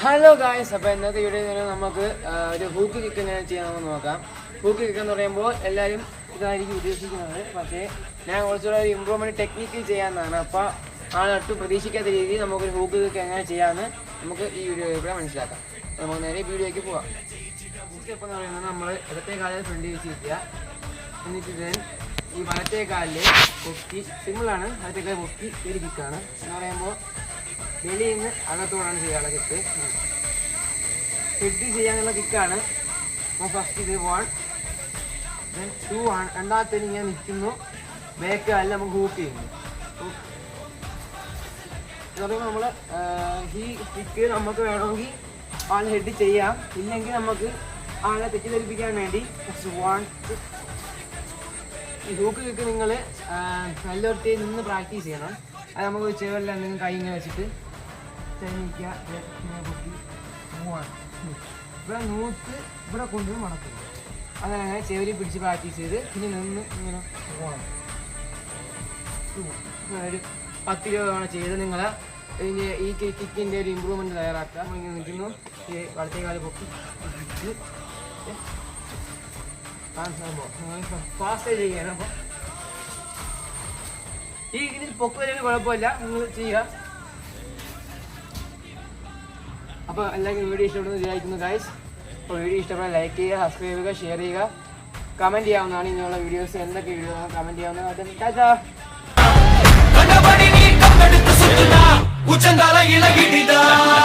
Hello guys, അപ്പോൾ ഇന്നത്തെ വീഡിയോയിൽ നമുക്ക് ഒരു ഹൂക്ക് കിക്ക് എങ്ങനെ ചെയ്യാമെന്ന് നോക്കാം. ഹൂക്ക് കിക്ക് എന്ന് പറയുമ്പോൾ എല്ലാവരും ഇതായിരിക്കും ഉദ്ദേശിക്കുന്നത്, പക്ഷേ ഞാൻ കുറച്ചുകൂടെ ഒരു ഇമ്പ്രൂവ്മെൻറ്റ് ടെക്നിക്ക് ചെയ്യാമെന്നാണ്. അപ്പോൾ ആളൊട്ടും പ്രതീക്ഷിക്കാത്ത രീതിയിൽ നമുക്കൊരു ഹൂക്ക് കിക്ക് എങ്ങനെ ചെയ്യാമെന്ന് നമുക്ക് ഈ വീഡിയോയിലൂടെ മനസ്സിലാക്കാം. നമുക്ക് നേരെ വീഡിയോയ്ക്ക് പോവാം. ഹൂക്ക് സ്റ്റെപ്പ് എന്ന് പറയുന്നത് നമ്മൾ ഇടത്തെ കാലിൽ ഫ്രണ്ട് വെച്ചിരിക്കുക, എന്നിട്ട് ഈ വലത്തെ കാലിൽ പൊക്കി, സിമ്പിളാണ്. വലത്തെ കാലിൽ പൊക്കി ഒരു കിക്കാണ് എന്ന് പറയുമ്പോൾ വെളിയിൽ നിന്ന് അകത്തോടാണ് ചെയ്യാനുള്ള കിക്ക്. ഹെഡ് ചെയ്യാനുള്ള കിക്കാണ്. അപ്പോൾ ഫസ്റ്റ് ഇത് 1 then 2 ആണ്. രണ്ടാമത്തെ ഇങ്ങനെ നിൽക്കുന്നു, ബാക്ക് കാലിൽ നമുക്ക് ഹൂക്ക് ചെയ്യുന്നു. പറയുമ്പോൾ നമ്മൾ ഈ കിക്ക് നമുക്ക് വേണമെങ്കിൽ ആൾ ഹെഡ് ചെയ്യാം, ഇല്ലെങ്കിൽ നമുക്ക് ആളെ തെറ്റിദ്ധരിപ്പിക്കാൻ വേണ്ടി 1 ഈ ഹൂക്ക് കിക്ക് നിങ്ങൾ നല്ലൊരു നിന്ന് പ്രാക്ടീസ് ചെയ്യണം. അത് നമുക്ക് ചെവില്ല എന്തെങ്കിലും കൈ ഇങ്ങനെ വെച്ചിട്ട് ചൈനിക്കുക, ഇവിടെ നൂത്ത് ഇവിടെ കൊണ്ടുപോയി മണക്കുന്നു. അങ്ങനെ ചെവിലി പിടിച്ച് പ്രാക്ടീസ് ചെയ്ത് ഇനി നിന്ന് ഇങ്ങനെ പോകണം. ഒരു 10-20 തവണ ചെയ്ത് നിങ്ങൾ ഈ കിക്കിൻ്റെ ഒരു ഇമ്പ്രൂവ്മെൻറ്റ് തയ്യാറാക്കുക. നമ്മളിങ്ങനെ നിൽക്കുന്നു, ഈ വലത്തെ കാല് പൊക്കി ഫാസ്റ്റ് ചെയ്യണം. അപ്പോൾ ഈ ഇതിൽ പൊക്ക് വരെ കുഴപ്പമില്ല, നിങ്ങൾ ചെയ്യുക. അപ്പോൾ എല്ലാവർക്കും വീഡിയോ ഇഷ്ടപ്പെടുന്നു വിചാരിക്കുന്നു ഗൈസ്. അപ്പോൾ വീഡിയോ ഇഷ്ടപ്പെടാൻ ലൈക്ക് ചെയ്യുക, സബ്സ്ക്രൈബ് ചെയ്യുക, ഷെയർ ചെയ്യുക, കമൻറ്റ് ചെയ്യാവുന്നതാണ്. ഇനിയുള്ള വീഡിയോസ് എന്തൊക്കെ വീഡിയോ കമൻറ്റ് ചെയ്യാവുന്നതാണ്. ടാറ്റാ.